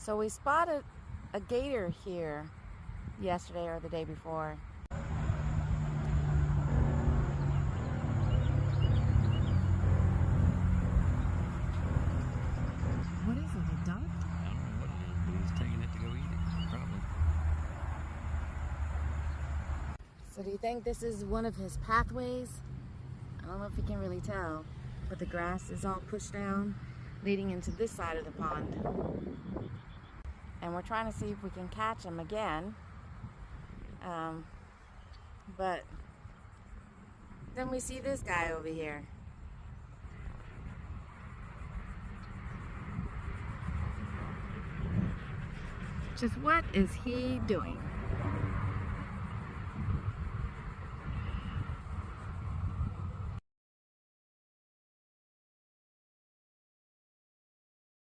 So we spotted a gator here yesterday or the day before. What is it, a duck? I don't know what it is, but he's taking it to go eat it, probably. So do you think this is one of his pathways? I don't know if you can really tell, but the grass is all pushed down, leading into this side of the pond. And we're trying to see if we can catch him again. But then we see this guy over here. Just what is he doing?